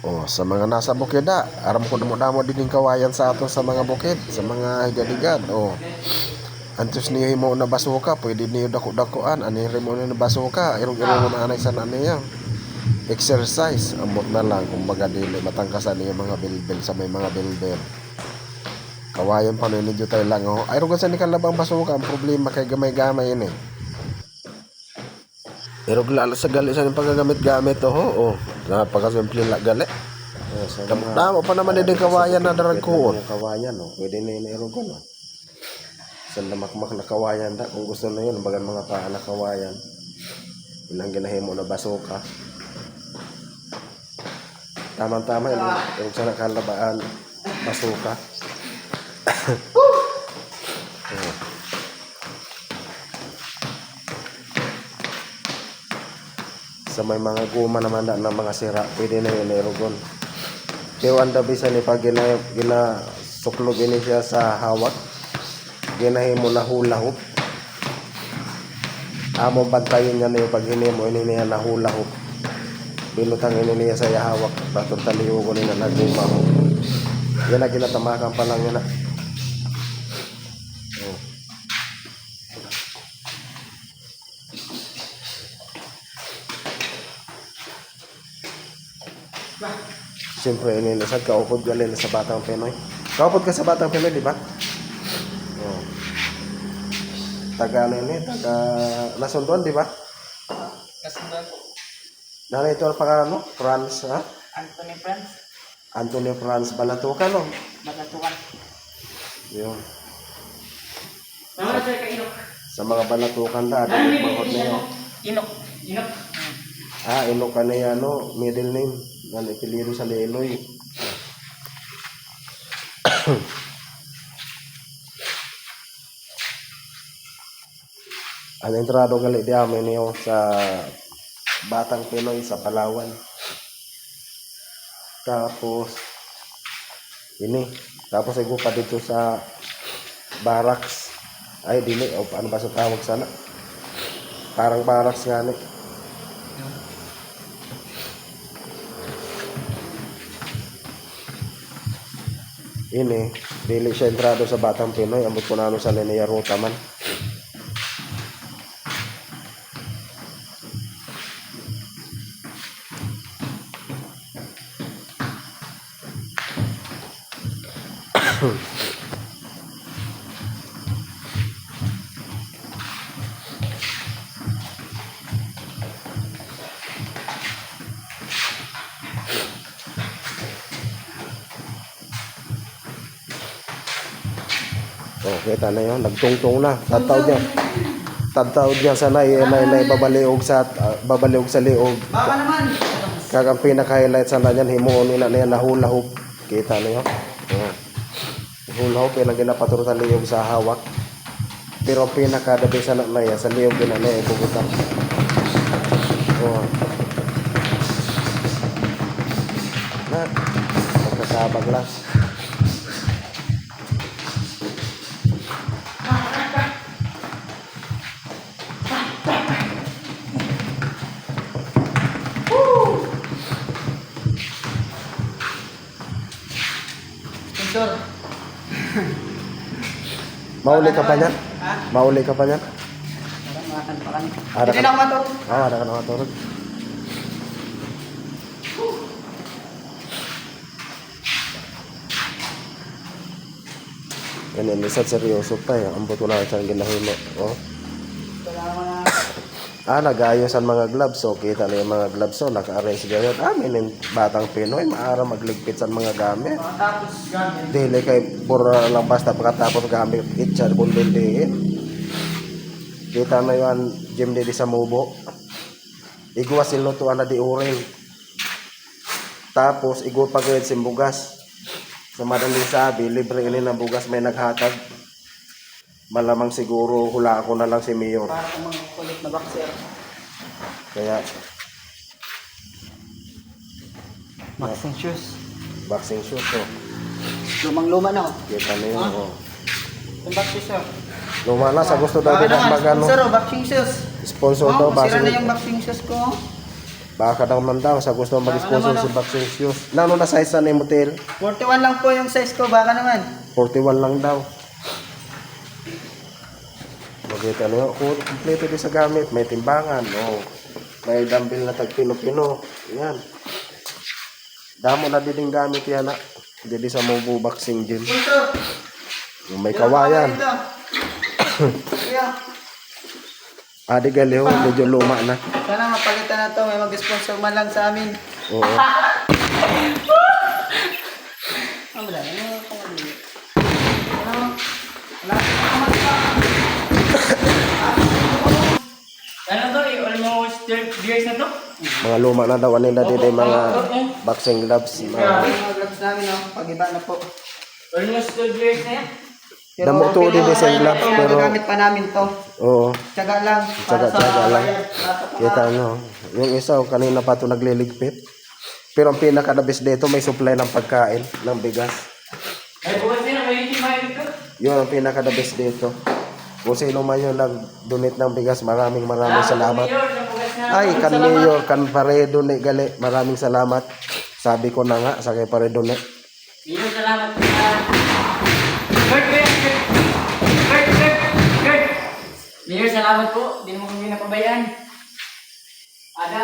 Oh, sa mga nasa bukid aram ko damo-damo din yung kawayan sa ato sa mga bukid, sa mga higad-higad. Oh. Antos niyo himo na basuka, pwede niyo dako-dakoan, ani mo na basuka, irong-irong na anay sa niya. Exercise, amot na lang kumbaga dili matangkasan niyo mga bilbil sa may mga bilbil. Kawayan pa ninyo tayo lang oh. Ay rugan sa ni kalabang basuka, ang problema kay gamay-gamay ini. Irog lalo sa gali sa pagagamit-gamit oh. Napakasimple la gali. Damo pa naman din kawayan na daragkuon. Kawayan oh, pwede na irugon oh. Sanda makmak na kawayan da kung gusto na yun, bagan mga paa na kawayan. Ilang ginahimo na basuka. Tama-tama yung sa nakalabaan basuka. Sa may mga guma naman na mga sira, pwede na yun irugon. Pero ang dabisan ni pag ginasuklog ini siya sa hawak, ginahimo na hula-hoop. Among bantayin niya na yung pag hinimo ini niya na hula-hoop. Binutang ini niya sa hawak, batong taliugo nila na guma ho. Yan na ginatamakan pa lang yan na. Siyempre, inilasad, kaupod galing sa Batang Pinoy. Kaupod ka sa Batang Pinoy, di ba? Oh. Taga ano yun taga Nasunduan, di ba? Nasunduan po. Nana ito ang pangalan mo? Franz, ha? Anthony Franz. Anthony Franz Balatukan, no? Balatukan. Yun. Naman siya ka Inok. Sa mga Balatukan da, dito pangkot na yun. Inok. Inok. Inok ka na yan, no? Middle name. Nalipilido sa Leloy. Ang entrado gali di amin niyo sa Batang Pinoy sa Palawan. Tapos tapos ay pa dito sa barracks. Ay dili o paano ba sa tawag sana? Parang barracks nga ni. Dili siya entrado sa Batang Pinoy, ambot ko na sa linear ruta man. Oh, kita na yun, nagtungtong na. Tataw niya sa nay babaliog sa liog. Baka naman. Kagang pinaka-highlight sa nanyan, himuon nila na yan na hula hoop. Kita na yun. Oh. Hula hoop, yan ang ginapaturo sa liog sa hawak. Pero ang pinaka-dabi sa nanay, sa liog yun na ibubutan. Oh. Magkasabag lang. Sir. Mauli ka pa niyan? Ha? Mauli ka pa niyan? Parang makan pa kan. Ada Hindi ka- na ako matulog. Ada ka na maturog. Yan, lisad seryoso pa eh. Ang buto na sa ginahimo. Oh. Kailangan na. Nag-ayos ang mga gloves. So, kita na yung mga gloves. So, naka-arrange ganyan. Yung Batang Pinoy, maara magligpit sa mga gamit. Tapos gamit. Dili kay pura lang basta pagkatapos gamit itcha kung dili. Kita na yung gym dili sa Mubo. Igwa silutuan na di uring. Tapos igwa pagayad simbugas. Sa madaling sabi, libre ini ng bugas may naghatag. Malamang siguro hula ako na lang si Mayor. Para kung mga kulit na boxer. Kaya Boxing shoes. boxing shoes oh. Lumang-luma na oh. Kita na yun oh. Yung boxing shoes. Luma na sa gusto daw din ang magano. Sir, boxing shoes. Sponsor daw, Sira na base yung boxing shoes ko. baka daw man daw sa gusto mag-sponsor si Boxing Shoes. Nano na size na yung motel? 41 lang po yung size ko, baka naman. 41 lang daw. Makita niyo, kompleto din sa gamit. May timbangan, oh. May dumbbell na tag-pino-pino. Yan. Damo na din yung gamit yan, ha. Jadi sa Mobu Boxing Gym. Sponsor! Yung may kawayan. Kuya, Adi Galeo, medyo luma na. sana mapalitan na to. May mag-sponsor man lang sa amin. Oo. Wala. Ano? Ano to eh, almost 30 years na to? Mga luma na daw. Ano na din yung mga boxing gloves. Mga... Mga gloves namin, no? Pag-iba na po. Almost 12 years na yan. Damo to din yung same gloves, pero... Magagamit pa namin to. Oo. Tiyaga lang. Tsaga-tsaga lang. Kita nyo. Yung isa, kanina pa ito nagliligpit. Pero ang pinaka-the-best dito, may supply ng pagkain, ng bigas. Ay, bukas nila, may ikimahin ko. Yun ang pinaka-the-best dito. Kung sino man yung nag-donate ng bigas, maraming salamat. Ay, kan Mayor, kan Paredo ni gali. Maraming salamat. Sabi ko na nga, sa kay Paredo ni. Mayor, salamat po na. Kurt! Mayor, salamat po. Hindi mo kami napabayaan. Ada.